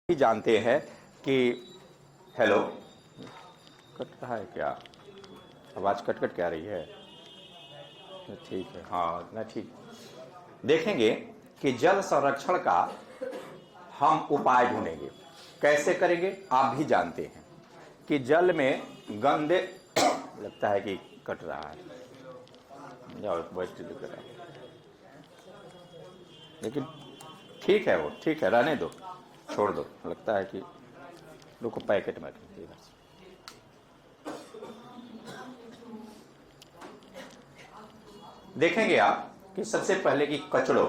ही जानते हैं कि हेलो कट रहा है क्या? आवाज़ कट कट क्या आ रही है? ठीक है, हाँ ना, ठीक। देखेंगे कि जल संरक्षण का हम उपाय ढूंढेंगे। कैसे करेंगे आप भी जानते हैं कि जल में गंदे लगता है कि कट रहा है, जाओ बैठ रहा है, लेकिन ठीक है, वो ठीक है, रहने दो, छोड़ दो। लगता है कि रुको, पैकेट में देखेंगे आप कि सबसे पहले कि कचड़ों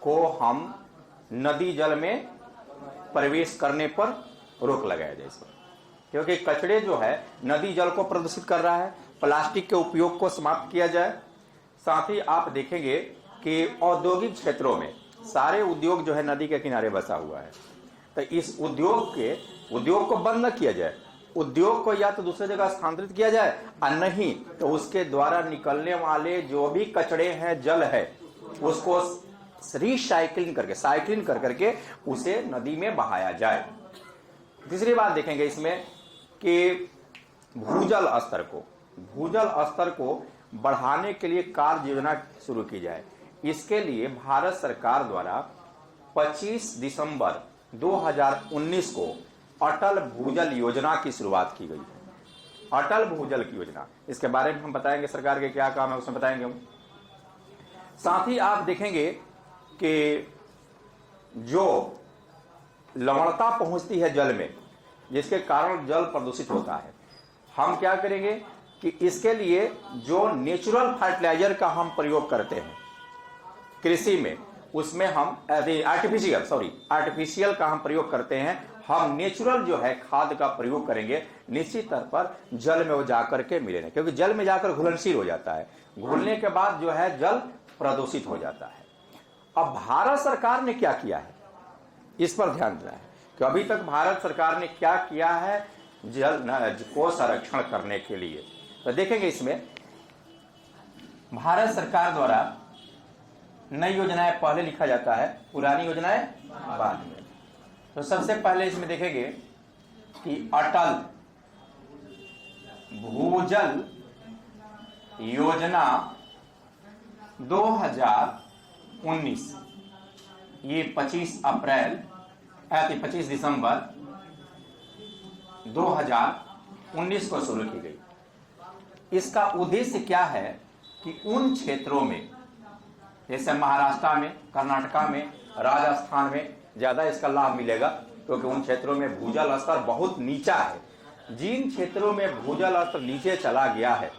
को हम नदी जल में प्रवेश करने पर रोक लगाया जाए इसमें, क्योंकि कचड़े जो है नदी जल को प्रदूषित कर रहा है। प्लास्टिक के उपयोग को समाप्त किया जाए। साथ ही आप देखेंगे कि औद्योगिक क्षेत्रों में सारे उद्योग जो है नदी के किनारे बसा हुआ है, तो इस उद्योग को बंद न किया जाए। उद्योग को या तो दूसरी जगह स्थानांतरित किया जाए, और नहीं तो उसके द्वारा निकलने वाले जो भी कचड़े हैं, जल है, उसको रिसाइकलिंग करके, साइक्लिंग कर करके उसे नदी में बहाया जाए। तीसरी बात देखेंगे इसमें कि भूजल स्तर को बढ़ाने के लिए कार्य योजना शुरू की जाए। इसके लिए भारत सरकार द्वारा 25 दिसंबर 2019 को अटल भूजल योजना की शुरुआत की गई है। अटल भूजल की योजना, इसके बारे में हम बताएंगे, सरकार के क्या काम है उसमें बताएंगे हम। साथ ही आप देखेंगे कि जो लवणता पहुंचती है जल में, जिसके कारण जल प्रदूषित होता है, हम क्या करेंगे कि इसके लिए जो नेचुरल फर्टिलाइजर का हम प्रयोग करते हैं कृषि में, उसमें हम आर्टिफिशियल का हम प्रयोग करते हैं। हम नेचुरल जो है खाद का प्रयोग करेंगे, निश्चित तौर पर जल में वो जाकर के मिलेंगे, क्योंकि जल में जाकर घुलनशील हो जाता है। घुलने के बाद जो है जल प्रदूषित हो जाता है। अब भारत सरकार ने क्या किया है, इस पर ध्यान देना है कि अभी तक भारत सरकार ने क्या किया है जल को संरक्षण करने के लिए। तो देखेंगे इसमें भारत सरकार द्वारा नई योजनाएं पहले लिखा जाता है, पुरानी योजनाएं बाद में। तो सबसे पहले इसमें देखेंगे कि अटल भूजल योजना 2019, ये 25 दिसंबर 2019 को शुरू की गई। इसका उद्देश्य क्या है कि उन क्षेत्रों में, जैसे महाराष्ट्र में, कर्नाटका में, राजस्थान में ज्यादा इसका लाभ मिलेगा, क्योंकि उन क्षेत्रों में भूजल स्तर बहुत नीचा है। जिन क्षेत्रों में भूजल स्तर नीचे चला गया है,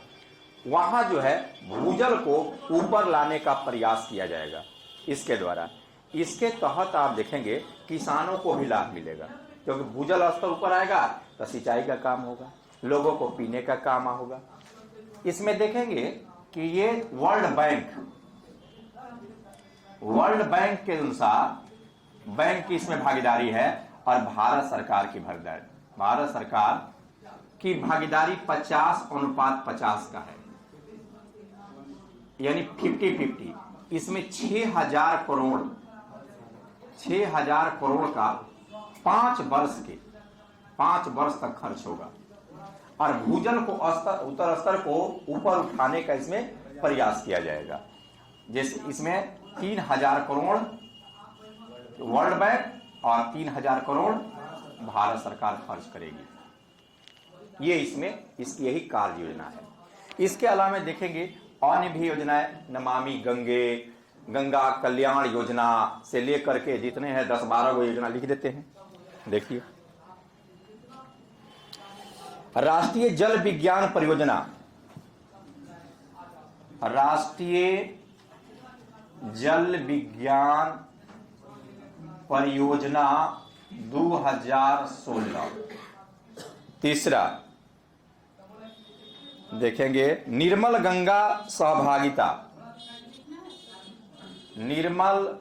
वहां जो है भूजल को ऊपर लाने का प्रयास किया जाएगा इसके द्वारा। इसके तहत आप देखेंगे किसानों को भी लाभ मिलेगा, क्योंकि भूजल स्तर ऊपर आएगा तो सिंचाई का काम होगा, लोगों को पीने का काम होगा। इसमें देखेंगे कि ये वर्ल्ड बैंक के अनुसार बैंक की इसमें भागीदारी है, और भारत सरकार की भागीदारी 50:50 का है, यानी 50-50। इसमें 6,000 करोड़ का 5 वर्ष तक खर्च होगा, और भूजल को उत्तर स्तर को ऊपर उठाने का इसमें प्रयास किया जाएगा। जैसे इसमें 3,000 करोड़ वर्ल्ड बैंक और 3,000 करोड़ भारत सरकार खर्च करेगी। ये इसमें इसकी यही कार्य योजना है। इसके अलावा देखेंगे अन्य भी योजनाएं, नमामि गंगा कल्याण योजना से लेकर के जितने हैं 10-12 वो योजना लिख देते हैं। देखिए, राष्ट्रीय जल विज्ञान परियोजना, राष्ट्रीय जल विज्ञान परियोजना 2016। तीसरा देखेंगे निर्मल गंगा सहभागिता, निर्मल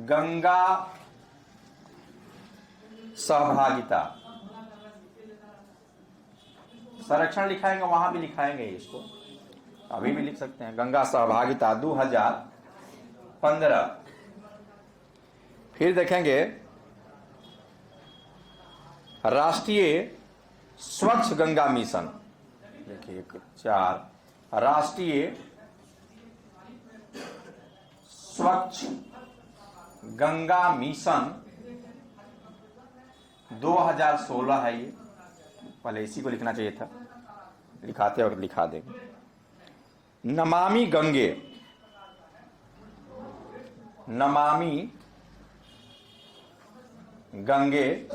गंगा सहभागिता संरक्षण लिखाएंगे, वहां भी लिखाएंगे, इसको अभी भी लिख सकते हैं। गंगा सहभागिता 2015। फिर देखेंगे राष्ट्रीय स्वच्छ गंगा मिशन, देखिए 4 राष्ट्रीय स्वच्छ गंगा मिशन 2016 है ये, पहले इसी को लिखना चाहिए था, लिखाते वक्त लिखा देंगे। नमामि गंगे, नमामि गंगे,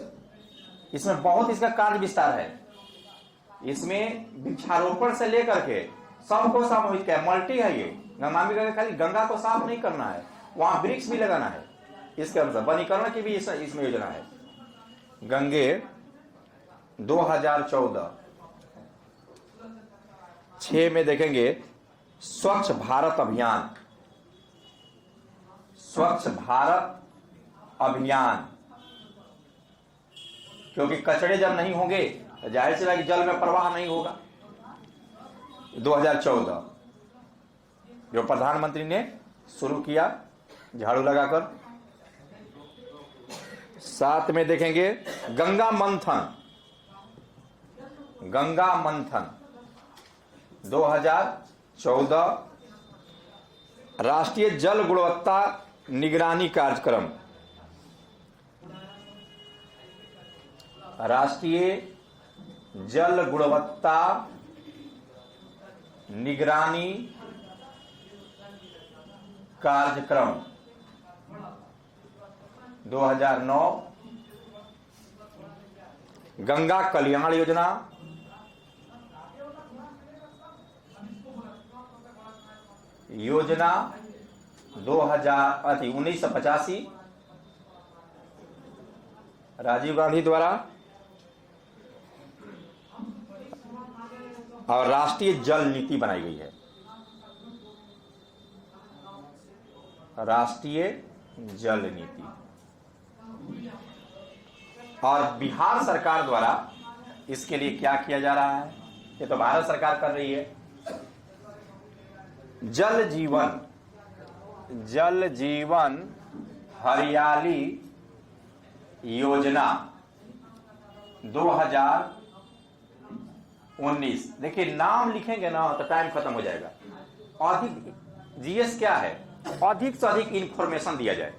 इसमें बहुत इसका कार्य विस्तार है। इसमें वृक्षारोपण से लेकर के सबको सामूहिक है, मल्टी है ये। नमामि गंगे खाली गंगा को साफ नहीं करना है, वहां वृक्ष भी लगाना है। इसके अनुसार वनीकरण की भी इसमें योजना है। गंगे 2014 6 में देखेंगे स्वच्छ भारत अभियान, स्वच्छ भारत अभियान, क्योंकि कचरे जब नहीं होंगे तो जाहिर सी बात है कि जल में प्रवाह नहीं होगा। 2014 जो प्रधानमंत्री ने शुरू किया झाड़ू लगाकर। 7 में देखेंगे गंगा मंथन, गंगा मंथन 2014 राष्ट्रीय जल गुणवत्ता निगरानी कार्यक्रम, राष्ट्रीय जल गुणवत्ता निगरानी कार्यक्रम 2009। गंगा कल्याण योजना, योजना 1985 राजीव गांधी द्वारा, और राष्ट्रीय जल नीति बनाई गई है, राष्ट्रीय जल नीति। और बिहार सरकार द्वारा इसके लिए क्या किया जा रहा है, ये तो भारत सरकार कर रही है। जल जीवन, जल जीवन हरियाली योजना 2019। देखिए नाम लिखेंगे ना तो टाइम खत्म हो जाएगा। अधिक जीएस क्या है, अधिक से अधिक इंफॉर्मेशन दिया जाए,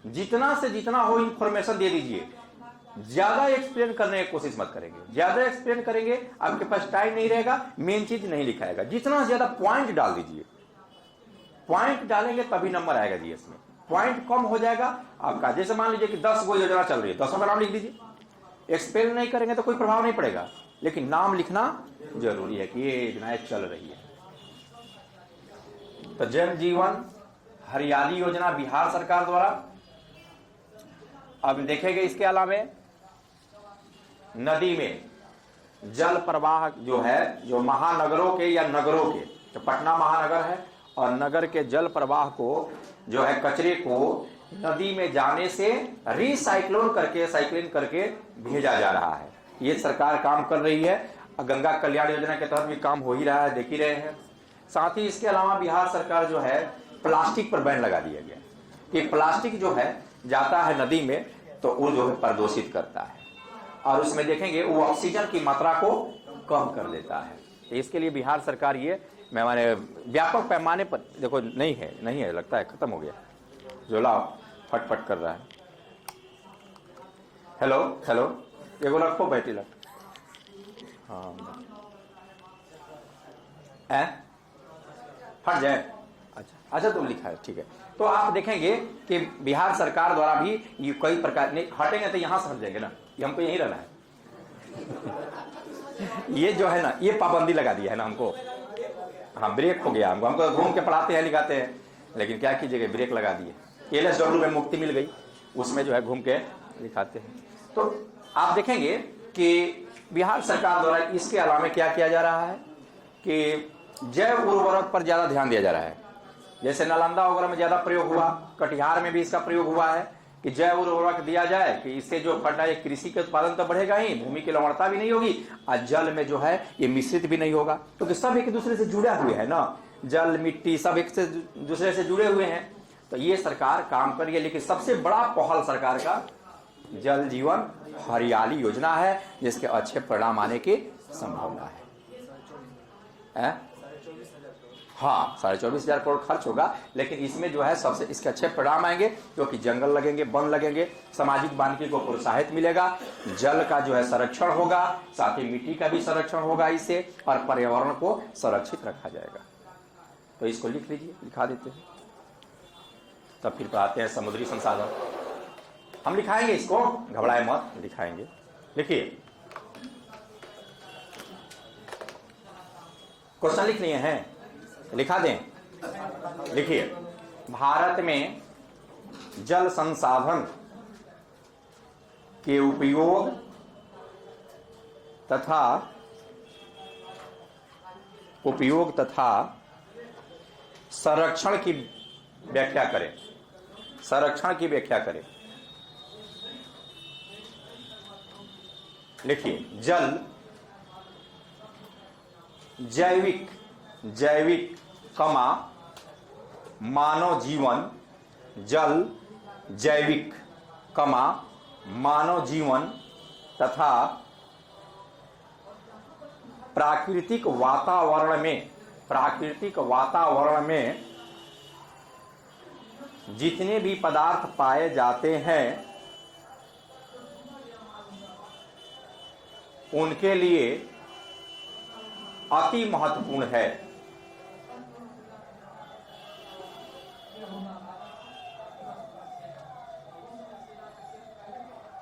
जितना से जितना हो इंफॉर्मेशन दे दीजिए। ज्यादा एक्सप्लेन करने की कोशिश मत करेंगे, ज्यादा एक्सप्लेन करेंगे आपके पास टाइम नहीं रहेगा, मेन चीज नहीं लिखाएगा। जितना ज्यादा पॉइंट डाल दीजिए, पॉइंट डालेंगे तभी नंबर आएगा जीएस में। पॉइंट कम हो जाएगा आपका, जैसे मान लीजिए कि 10 गो योजना चल रही है, 10 का नाम लिख दीजिए। एक्सप्लेन नहीं करेंगे तो कोई प्रभाव नहीं पड़ेगा, लेकिन नाम लिखना जरूरी है कि ये योजनाएं चल रही है। तो जल जीवन हरियाली योजना बिहार सरकार द्वारा। अब देखेंगे इसके अलावा नदी में जल प्रवाह जो है, जो महानगरों के या नगरों के, तो पटना महानगर है और नगर के जल प्रवाह को जो है कचरे को नदी में जाने से साइक्लिंग करके भेजा जा रहा है। ये सरकार काम कर रही है। गंगा कल्याण योजना के तहत भी काम हो ही रहा है, देख ही रहे हैं। साथ ही इसके अलावा बिहार सरकार जो है प्लास्टिक पर बैन लगा दिया गया कि प्लास्टिक जो है जाता है नदी में तो वो जो है प्रदूषित करता है, और उसमें देखेंगे वो ऑक्सीजन की मात्रा को कम कर देता है। तो इसके लिए बिहार सरकार ये मैंने व्यापक पैमाने पर, देखो नहीं है लगता है खत्म हो गया, जोला फटफट कर रहा है। हेलो हेलो, एगो रखो बैठी लग। हाँ फट जाए, अच्छा तो लिखा है, ठीक है। तो आप देखेंगे कि बिहार सरकार द्वारा भी ये कई प्रकार, नहीं हटेंगे तो यहां से हट जाएंगे ना, ये हमको यहीं रहना है। ये जो है ना, ये पाबंदी लगा दिया है ना हमको। हाँ ब्रेक हो गया हमको घूम के पढ़ाते हैं लिखाते हैं, लेकिन क्या कीजिएगा ब्रेक लगा दिए। LSW में मुक्ति मिल गई, उसमें जो है घूम के लिखाते हैं। तो आप देखेंगे कि बिहार सरकार द्वारा इसके अलावा क्या किया जा रहा है कि जैव उर्वरक पर ज्यादा ध्यान दिया जा रहा है। जैसे नालंदा वगैरह में ज्यादा प्रयोग हुआ, कटिहार में भी इसका प्रयोग हुआ है कि जैव उर्वरक दिया जाए कि इससे जो फटा ये कृषि के उत्पादन तो बढ़ेगा ही, भूमि की लवणता भी नहीं होगी और जल में जो है ये मिश्रित भी नहीं होगा, क्योंकि सब एक दूसरे से जुड़े हुए हैं ना, जल मिट्टी सब एक से दूसरे से जुड़े हुए हैं। तो ये सरकार काम कर रही है, लेकिन सबसे बड़ा पहल सरकार का जल जीवन हरियाली योजना है जिसके अच्छे परिणाम आने की संभावना है। हाँ, 24,500 करोड़ खर्च होगा, लेकिन इसमें जो है सबसे इसके अच्छे परिणाम आएंगे, क्योंकि जंगल लगेंगे, वन लगेंगे, सामाजिक वानिकी को प्रोत्साहित मिलेगा, जल का जो है संरक्षण होगा, साथ ही मिट्टी का भी संरक्षण होगा इससे, और पर्यावरण को संरक्षित रखा जाएगा। तो इसको लिख लीजिए, लिखा देते हैं। तब फिर आते हैं समुद्री संसाधन। हम लिखाएंगे इसको, घबराए मत, लिखाएंगे। लिखिए, क्वेश्चन लिख लिए हैं, लिखा दें। लिखिए, भारत में जल संसाधन के उपयोग तथा संरक्षण की व्याख्या करें। संरक्षण की व्याख्या करें। लिखिए, जल जैविक कमा मानव जीवन, जल जैविक कमा मानव जीवन तथा प्राकृतिक वातावरण में जितने भी पदार्थ पाए जाते हैं उनके लिए अति महत्वपूर्ण है।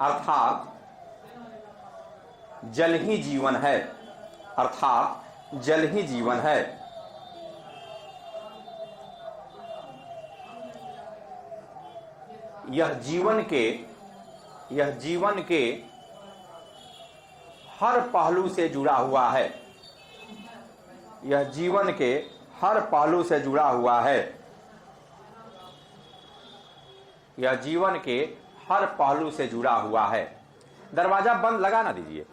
अर्थात जल ही जीवन है। अर्थात जल ही जीवन है। यह जीवन के हर पहलू से जुड़ा हुआ है। यह जीवन के हर पहलू से जुड़ा हुआ है। यह जीवन के हर पहलू से जुड़ा हुआ है। दरवाजा बंद लगा ना दीजिए,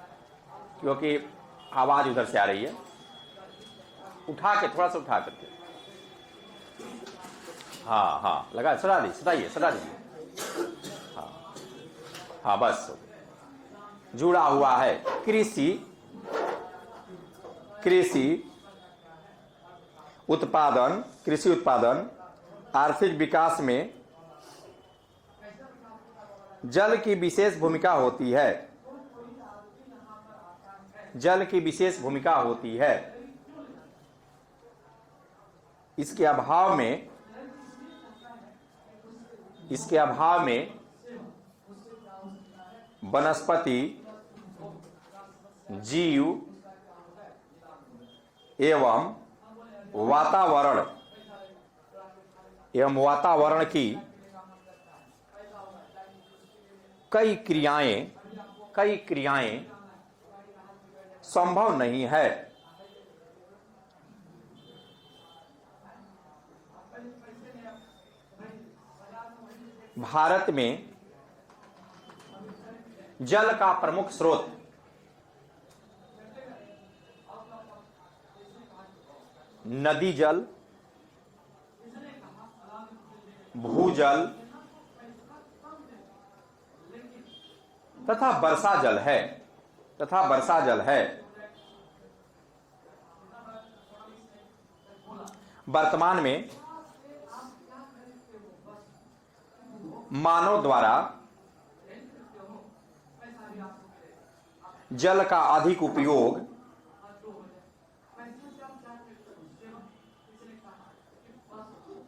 क्योंकि आवाज उधर से आ रही है। उठा के, थोड़ा सा उठा करके, हाँ हाँ लगा, सजा दीजिए। हाँ बस, जुड़ा हुआ है। कृषि उत्पादन, आर्थिक विकास में जल की विशेष भूमिका होती है। जल की विशेष भूमिका होती है। इसके अभाव में वनस्पति, जीव एवं वातावरण की कई क्रियाएं संभव नहीं है। भारत में जल का प्रमुख स्रोत नदी जल, भूजल तथा वर्षा जल है। वर्तमान में मानव द्वारा जल का अधिक उपयोग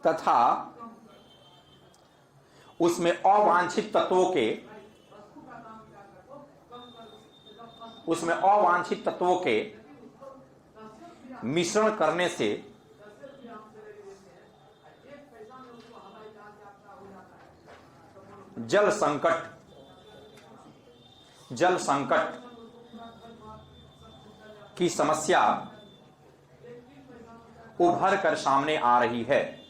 तथा उसमें अवांछित तत्वों के मिश्रण करने से जल संकट की समस्या उभर कर सामने आ रही है।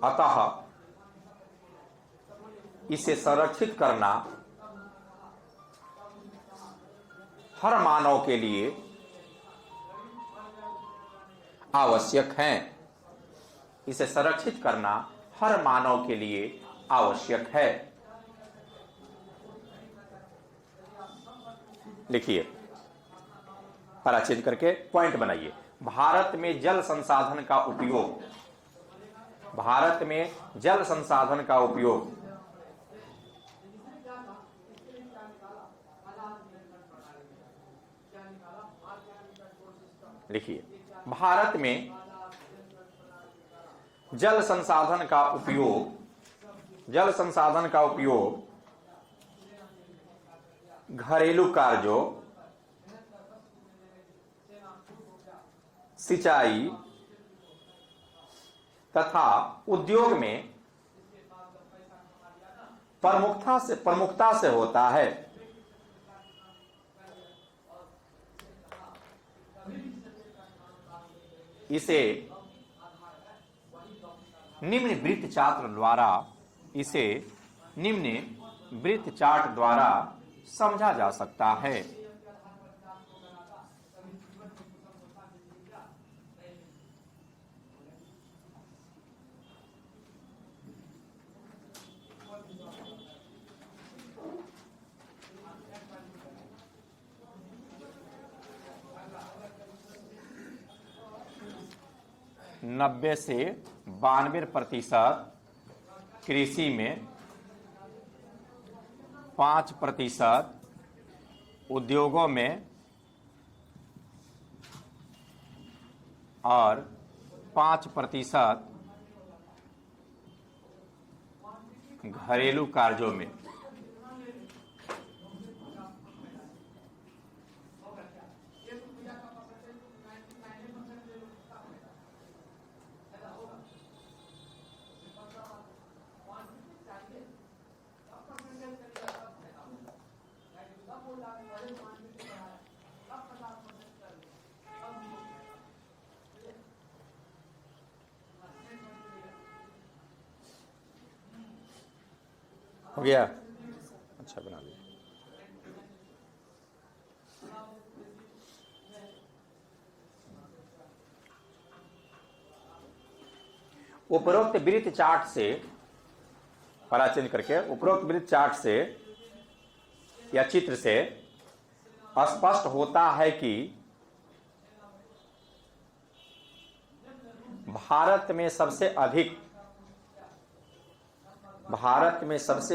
अतः इसे संरक्षित करना हर मानव के लिए आवश्यक है। इसे संरक्षित करना हर मानव के लिए आवश्यक है। लिखिए, पैरा चेंज करके पॉइंट बनाइए। भारत में जल संसाधन का उपयोग, भारत में जल संसाधन का उपयोग लिखिए, भारत में जल संसाधन का उपयोग, जल संसाधन का उपयोग घरेलू कार्यों, सिंचाई तथा उद्योग में प्रमुखता से होता है। इसे निम्न वृत्त चार्ट द्वारा समझा जा सकता है। नब्बे से 92% कृषि में, 5% उद्योगों में और 5% घरेलू कार्यों में। हो गया? अच्छा, बना लिया। उपरोक्त वृत्त चार्ट से, पैरा चेंज करके, उपरोक्त वृत्त चार्ट से या चित्र से स्पष्ट होता है कि भारत में सबसे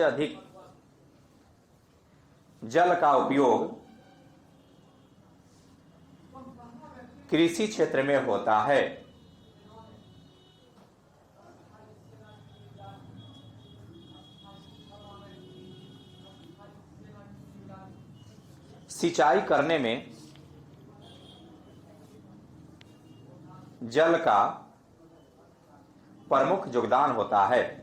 अधिक जल का उपयोग कृषि क्षेत्र में होता है। सिंचाई करने में जल का प्रमुख योगदान होता है।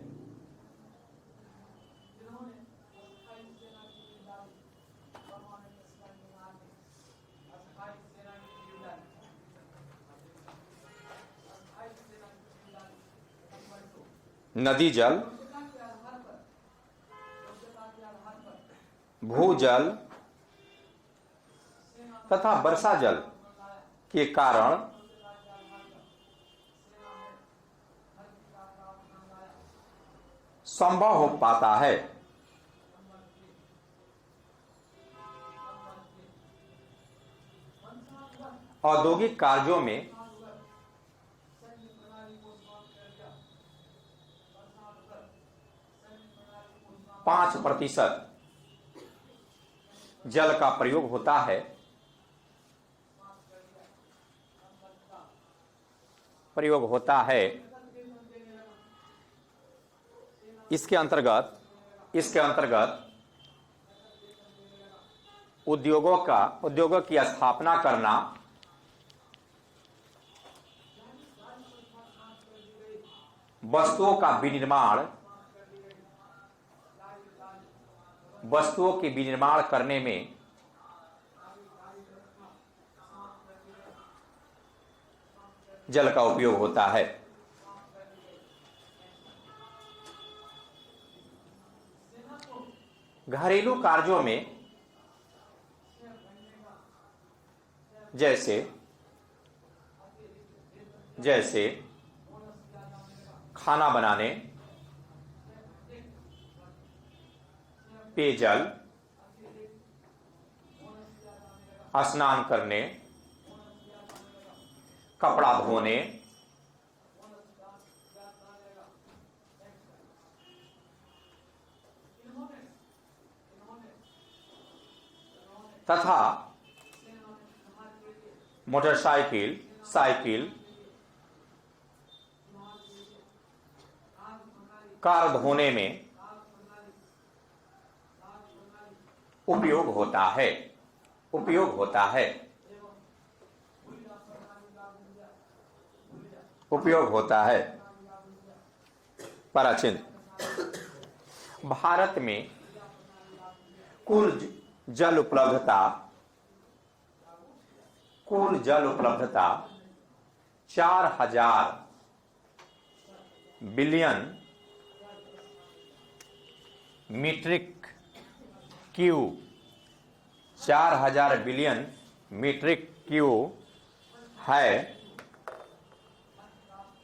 नदी जल, भूजल तथा वर्षा जल के कारण संभव हो पाता है। औद्योगिक कार्यों में 5% जल का प्रयोग होता है। इसके अंतर्गत उद्योगों की स्थापना करना, वस्तुओं के विनिर्माण करने में जल का उपयोग होता है। घरेलू कार्यों में जैसे खाना बनाने, पेयजल, स्नान करने, कपड़ा धोने, तथा मोटरसाइकिल, साइकिल, कार धोने में उपयोग होता है, उपयोग होता है, उपयोग होता है। पराचिन्ह, भारत में कुल जल उपलब्धता 4000 billion metric cube, 4000 billion metric cube है,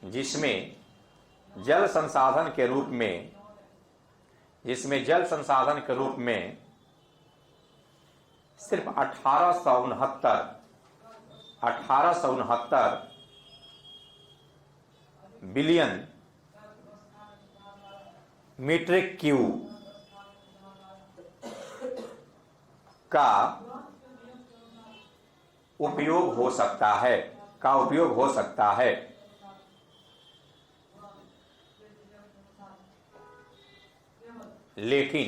जिसमें जल संसाधन के रूप में सिर्फ 1869 बिलियन मीट्रिक क्यूब का उपयोग हो सकता है, लेकिन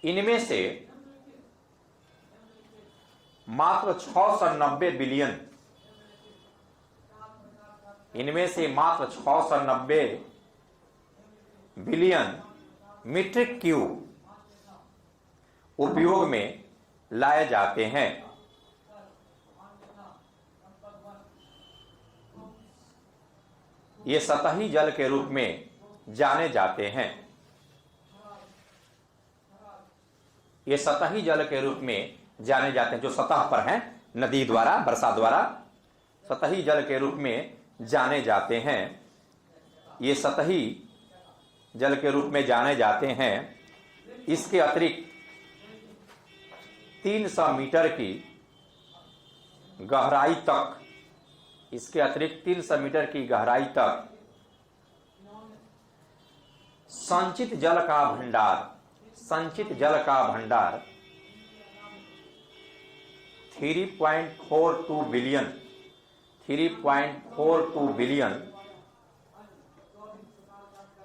इनमें से मात्र 690 बिलियन मीट्रिक क्यूब उपयोग में लाए जाते हैं। ये सतही जल के रूप में जाने जाते हैं, ये सतही जल के रूप में जाने जाते हैं, जो सतह पर हैं, नदी द्वारा, वर्षा द्वारा सतही जल के रूप में जाने जाते हैं। ये सतही जल के रूप में जाने जाते हैं। इसके अतिरिक्त 300 मीटर की गहराई तक, इसके अतिरिक्त 300 मीटर की गहराई तक संचित जल का भंडार 3.42 बिलियन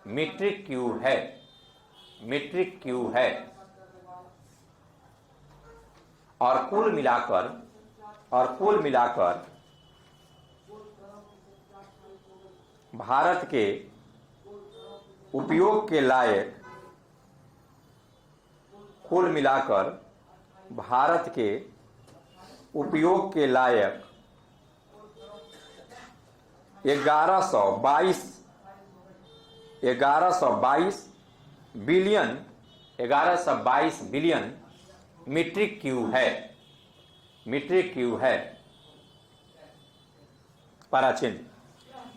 मीट्रिक क्यूब है, और कुल मिलाकर भारत के उपयोग के लायक, कुल मिलाकर भारत के उपयोग के लायक 1122 बिलियन मीट्रिक क्यूब है। पराचिन्ह,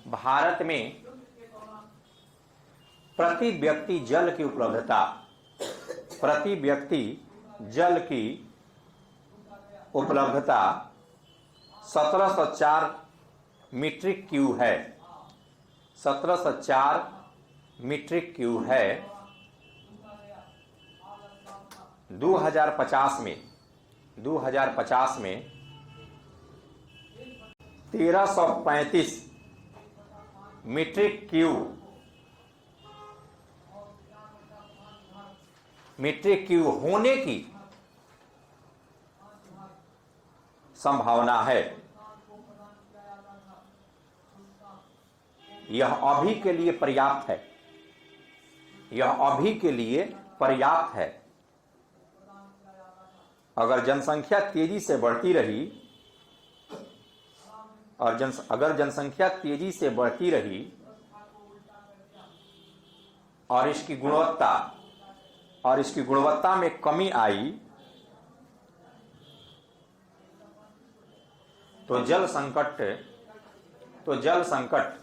भारत में प्रति व्यक्ति जल की उपलब्धता 1704 मीट्रिक क्यूब है, 1704 मीट्रिक क्यूब है। 2050 में 1335 मीट्रिक क्यूब होने की संभावना है। यह अभी के लिए पर्याप्त है। अगर जनसंख्या तेजी से बढ़ती रही और इसकी गुणवत्ता में कमी आई, तो जल संकट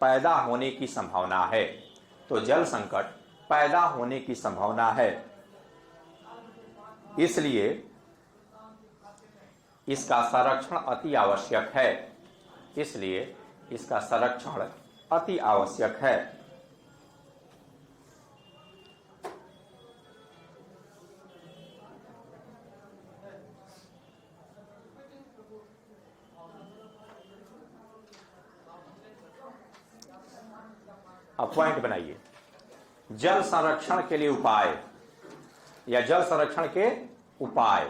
पैदा होने की संभावना है। पैदा होने की संभावना है। इसलिए इसका संरक्षण अति आवश्यक है। इसलिए इसका संरक्षण अति आवश्यक है। अब पॉइंट बनाइए, जल संरक्षण के लिए उपाय या जल संरक्षण के उपाय।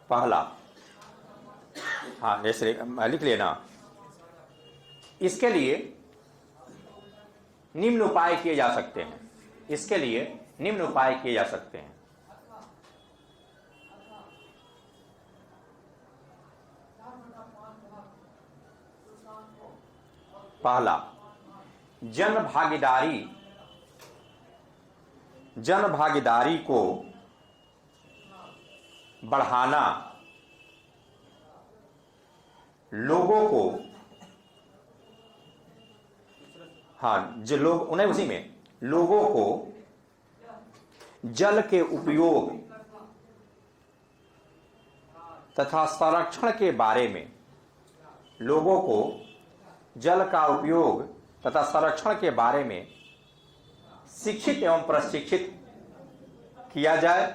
पहला, हाँ जैसे लिख लेना, इसके लिए निम्न उपाय किए जा सकते हैं। इसके लिए निम्न उपाय किए जा सकते हैं। पहला, जन भागीदारी को बढ़ाना, लोगों को, हाँ जो लोग उन्हें उसी में लोगों को जल के उपयोग तथा संरक्षण के बारे में, लोगों को जल का उपयोग तथा संरक्षण के बारे में शिक्षित एवं प्रशिक्षित किया जाए।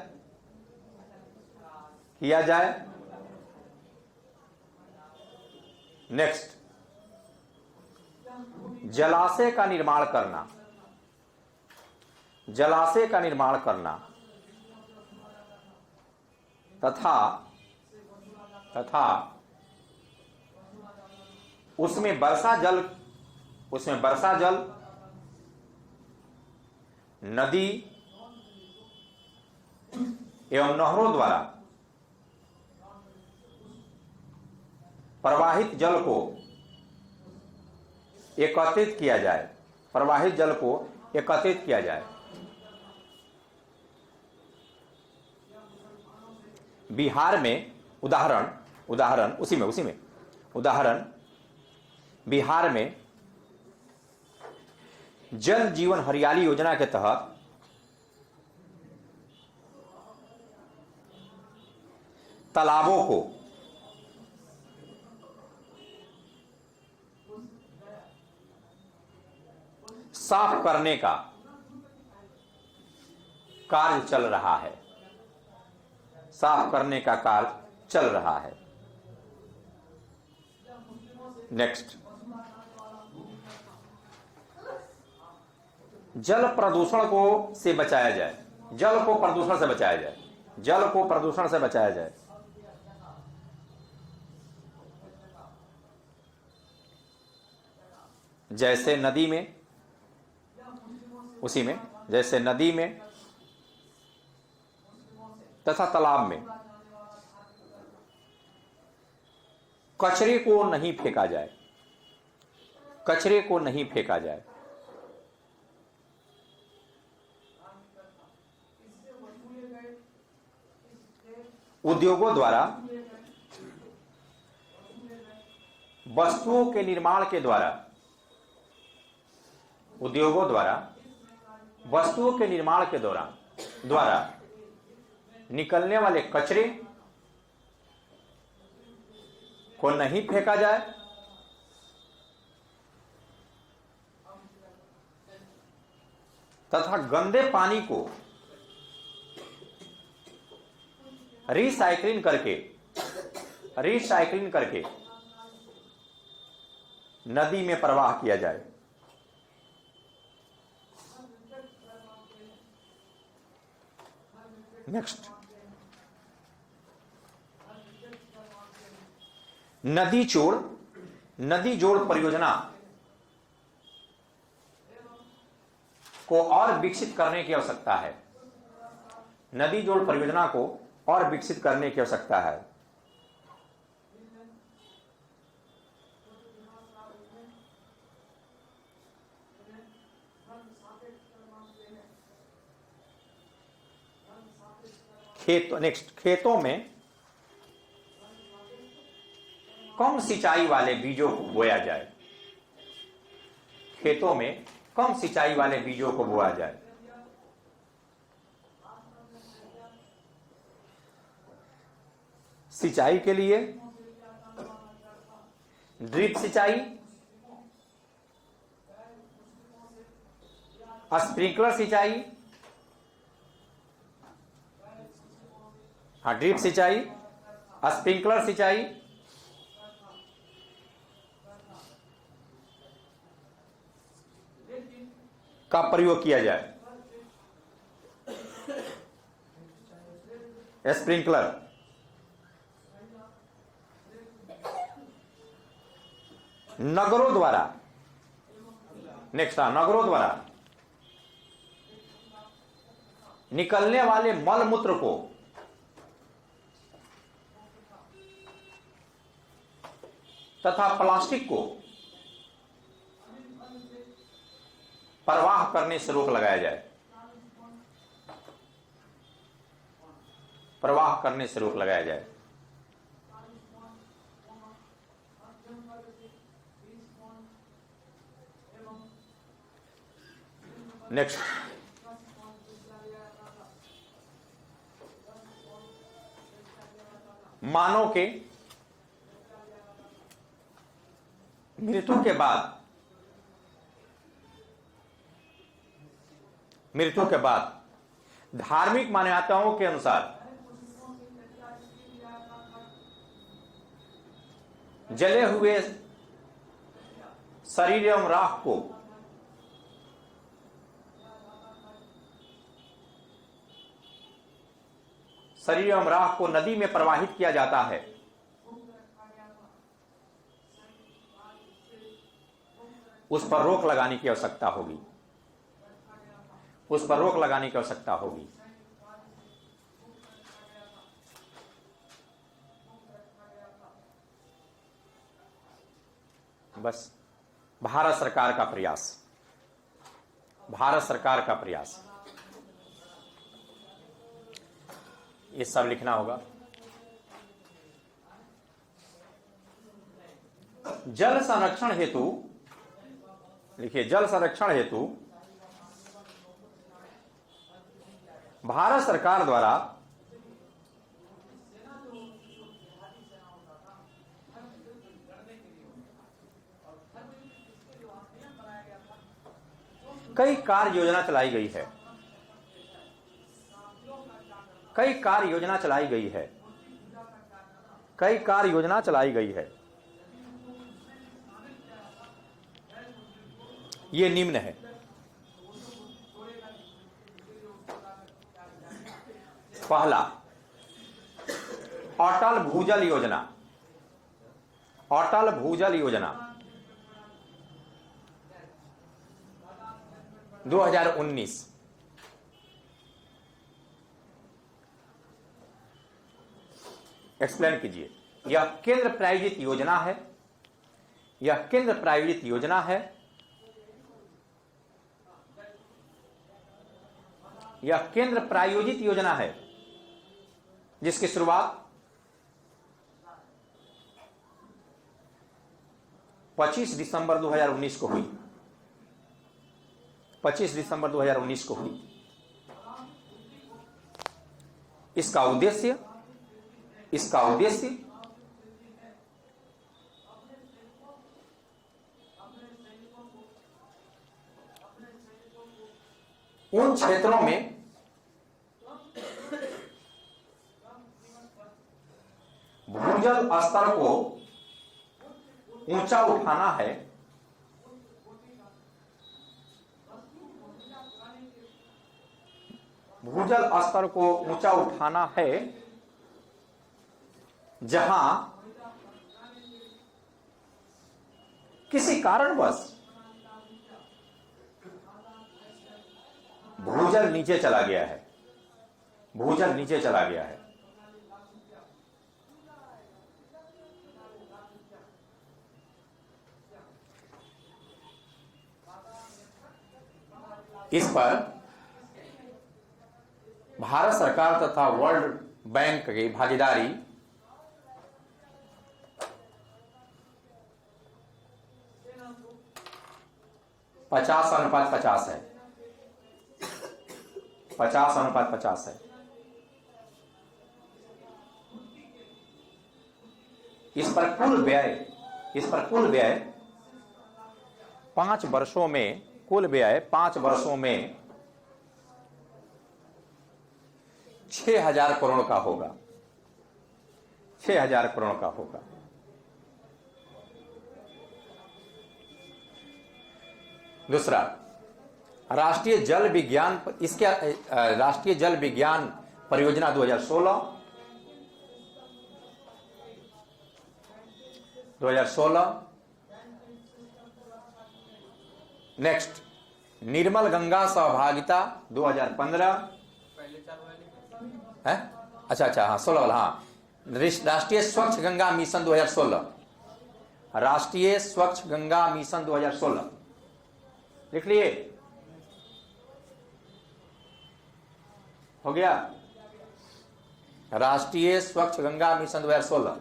नेक्स्ट, जलाशय का निर्माण करना तथा उसमें वर्षा जल नदी एवं नहरों द्वारा प्रवाहित जल को एकत्रित किया जाए। बिहार में उदाहरण बिहार में जल जीवन हरियाली योजना के तहत तालाबों को साफ करने का कार्य चल रहा है। नेक्स्ट, जल प्रदूषण से बचाया जाए। जल को प्रदूषण से बचाया जाए। जैसे नदी में तथा तालाब में कचरे को नहीं फेंका जाए। उद्योगों द्वारा वस्तुओं के निर्माण के द्वारा निकलने वाले कचरे को नहीं फेंका जाए। तथा गंदे पानी को रिसाइक्लिंग करके नदी में प्रवाह किया जाए। नेक्स्ट, नदी जोड़ परियोजना को और विकसित करने की आवश्यकता है। नदी जोड़ परियोजना को और विकसित करने की आवश्यकता है। खेतों में कम सिंचाई वाले बीजों को बोया जाए, खेतों में कम सिंचाई वाले बीजों को बोया जाए। सिंचाई के लिए ड्रिप सिंचाई, स्प्रिंकलर सिंचाई, ड्रिप सिंचाई, स्प्रिंकलर सिंचाई, का प्रयोग किया जाए। स्प्रिंकलर, नगरों द्वारा, नेक्स्ट नगरों द्वारा निकलने वाले मल मूत्र को तथा प्लास्टिक को प्रवाह करने से रोक लगाया जाए, प्रवाह करने से रोक लगाया जाए। नेक्स्ट, मानव के मृत्यु के बाद धार्मिक मान्यताओं के अनुसार जले हुए शरीर एवं राख को नदी में प्रवाहित किया जाता है। उस पर रोक लगाने की आवश्यकता होगी, उस पर रोक लगाने की आवश्यकता होगी। बस भारत सरकार का प्रयास, भारत सरकार का प्रयास, ये सब लिखना होगा। जल संरक्षण हेतु लिखिए, जल संरक्षण हेतु भारत सरकार द्वारा कई कार्य योजना चलाई गई है, कई कार्य योजना चलाई गई है, कई कार्य योजना चलाई गई है। ये निम्न है। पहला, अटल भूजल योजना, अटल भूजल योजना 2019। एक्सप्लेन कीजिए। यह केंद्र प्रायोजित योजना है, यह केंद्र प्रायोजित योजना है, यह केंद्र प्रायोजित योजना है जिसकी शुरुआत 25 दिसंबर 2019 को हुई, 25 दिसंबर 2019 को हुई। इसका उद्देश्य उन क्षेत्रों में भूजल स्तर को ऊंचा उठाना है, भूजल स्तर को ऊंचा उठाना है जहां किसी कारणवश भूजल नीचे चला गया है, भूजल नीचे चला गया है। इस पर भारत सरकार तथा वर्ल्ड बैंक की भागीदारी 50:50 है, 50:50 है। इस पर कुल व्यय 5 वर्षों में, कुल व्यय 5 वर्षों में 6,000 करोड़ का होगा, 6,000 करोड़ का होगा। दूसरा, राष्ट्रीय जल विज्ञान, इसके राष्ट्रीय जल विज्ञान परियोजना 2016। नेक्स्ट, निर्मल गंगा सहभागिता 2015 है। अच्छा हाँ, 16 वाला, हाँ। राष्ट्रीय स्वच्छ गंगा मिशन 2016, राष्ट्रीय स्वच्छ गंगा मिशन 2016 लिख लिए, हो गया। राष्ट्रीय स्वच्छ गंगा मिशन 2016।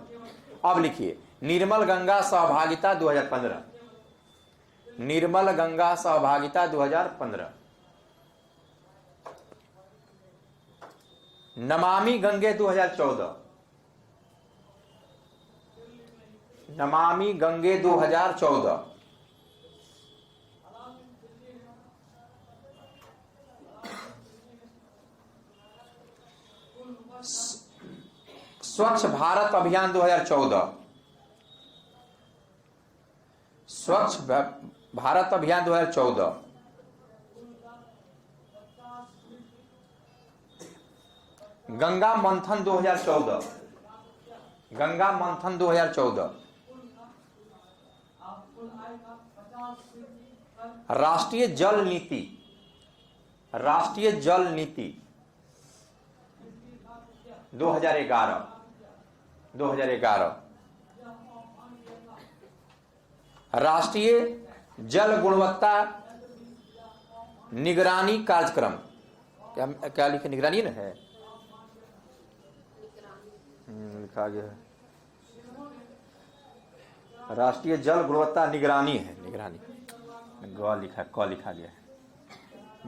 अब लिखिए निर्मल गंगा सहभागिता 2015, निर्मल गंगा सहभागिता 2015। नमामि गंगे 2014, नमामि गंगे 2014। स्वच्छ भारत अभियान 2014, स्वच्छ भारत अभियान 2014। गंगा मंथन 2014, गंगा मंथन 2014। राष्ट्रीय जल नीति, राष्ट्रीय जल नीति 2011, 2011। राष्ट्रीय जल गुणवत्ता निगरानी कार्यक्रम, क्या लिखे, निगरानी ना है, लिखा गया है राष्ट्रीय जल गुणवत्ता निगरानी है, निगरानी क लिखा गया है,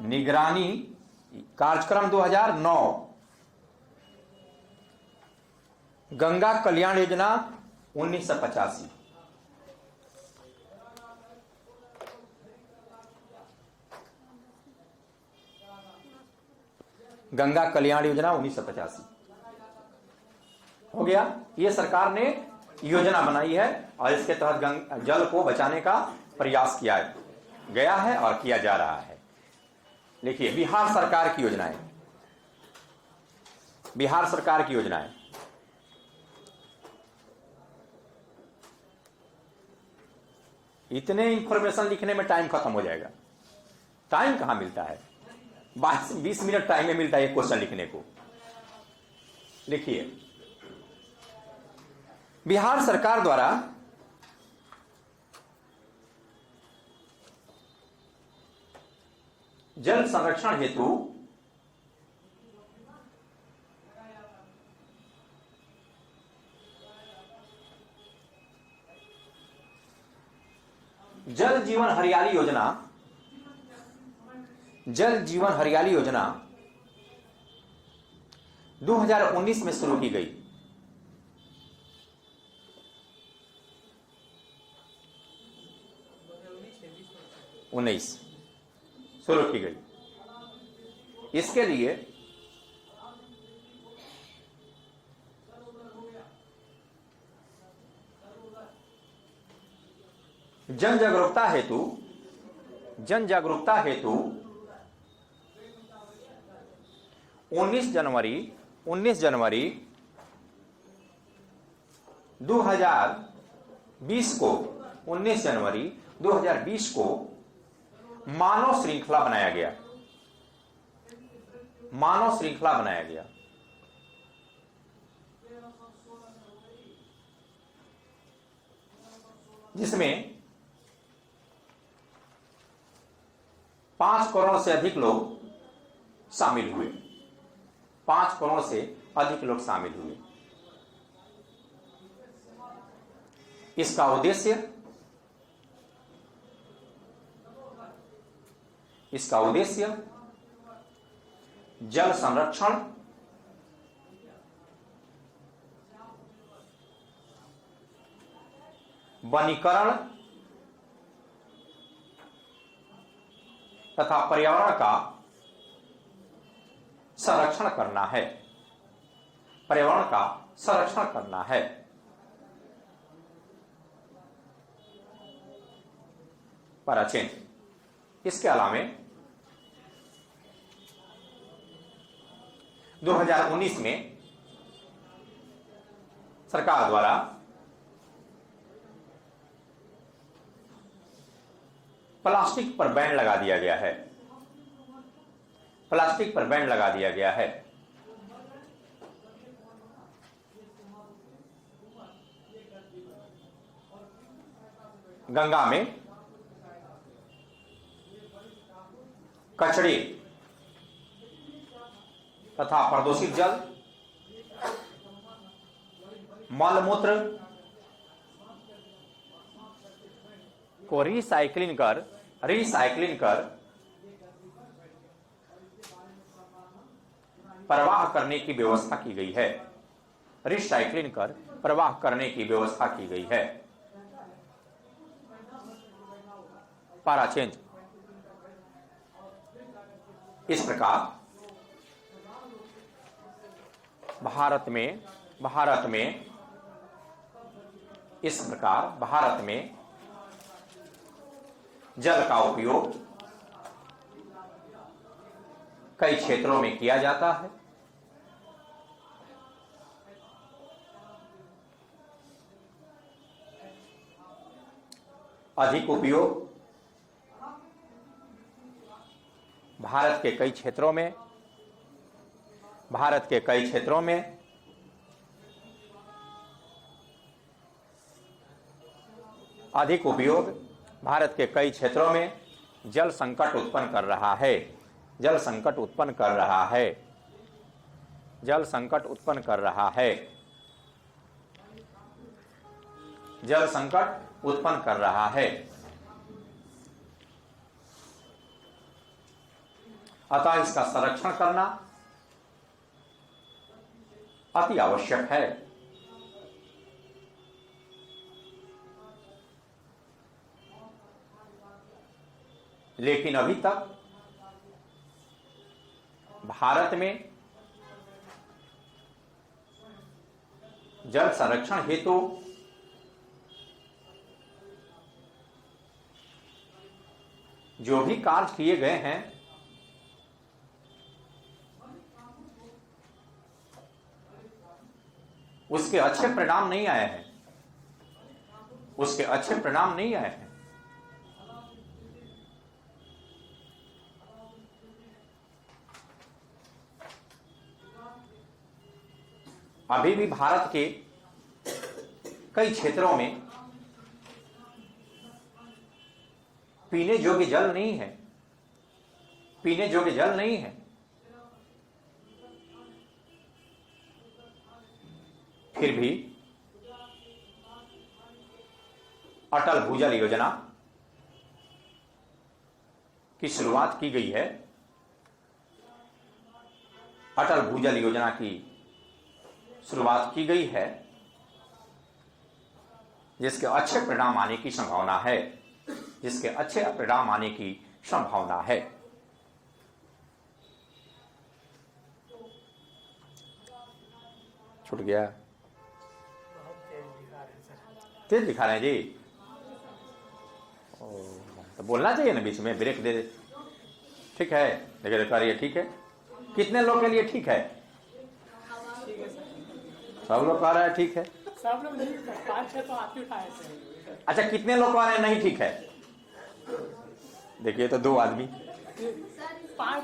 निगरानी कार्यक्रम 2009। गंगा कल्याण योजना 1985, गंगा कल्याण योजना 1985 हो गया। ये सरकार ने योजना बनाई है और इसके तहत जल को बचाने का प्रयास किया गया है और किया जा रहा है। देखिए बिहार सरकार की योजनाएं, बिहार सरकार की योजनाएं, इतने इंफॉर्मेशन लिखने में टाइम खत्म हो जाएगा। टाइम कहां मिलता है, 20 मिनट टाइम में मिलता है एक क्वेश्चन लिखने को। लिखिए बिहार सरकार द्वारा जल संरक्षण हेतु जल जीवन हरियाली योजना, जल जीवन हरियाली योजना 2019 में शुरू की गई। 19 शुरू की गई। इसके लिए जन जागरूकता हेतु 19 जनवरी 2020 को 19 जनवरी 2020 को मानव श्रृंखला बनाया गया, मानव श्रृंखला बनाया गया। जिसमें 5 करोड़ से अधिक लोग शामिल हुए, 5 करोड़ से अधिक लोग शामिल हुए। इसका उद्देश्य इसका उद्देश्य जल संरक्षण, वनीकरण तथा पर्यावरण का संरक्षण करना है। पर्यावरण का संरक्षण करना है। पैराचेन। इसके अलावा 2019 में सरकार द्वारा प्लास्टिक पर बैन लगा दिया गया है। प्लास्टिक पर बैन लगा दिया गया है। गंगा में कचड़े तथा प्रदूषित जल, मलमूत्र को रिसाइक्लिंग कर प्रवाह करने की व्यवस्था की गई है। रिसाइक्लिंग कर प्रवाह करने की व्यवस्था की गई है। पारा चेंज। इस प्रकार भारत में जल का उपयोग कई क्षेत्रों में किया जाता है। अधिक उपयोग भारत के कई क्षेत्रों में अधिक उपयोग भारत के कई क्षेत्रों में जल संकट उत्पन्न कर रहा है। जल संकट उत्पन्न कर रहा है। जल संकट उत्पन्न कर रहा है। जल संकट उत्पन्न कर रहा है। अतः इसका संरक्षण करना अति आवश्यक है। लेकिन अभी तक भारत में जल संरक्षण हेतु जो भी कार्य किए गए हैं उसके अच्छे परिणाम नहीं आए हैं। उसके अच्छे परिणाम नहीं आए हैं। अभी भी भारत के कई क्षेत्रों में पीने योग्य जल नहीं है। पीने योग्य जल नहीं है। फिर भी अटल भूजल योजना की शुरुआत की गई है। अटल भूजल योजना की शुरुआत की गई है जिसके अच्छे परिणाम आने की संभावना है। जिसके अच्छे परिणाम आने की संभावना है। छूट गया। तेज दिखा रहे हैं जी। तो बोलना चाहिए ना, बीच में ब्रेक दे। ठीक है, देखिए दिखा रही है। ठीक है, कितने लोग के लिए ठीक है? सब लोग कह रहे हैं ठीक है। सब लोग नहीं, 5-6 तो हाथ ही उठाए थे। अच्छा, कितने लोग कह रहे हैं नहीं ठीक है? देखिए तो 2 आदमी। 5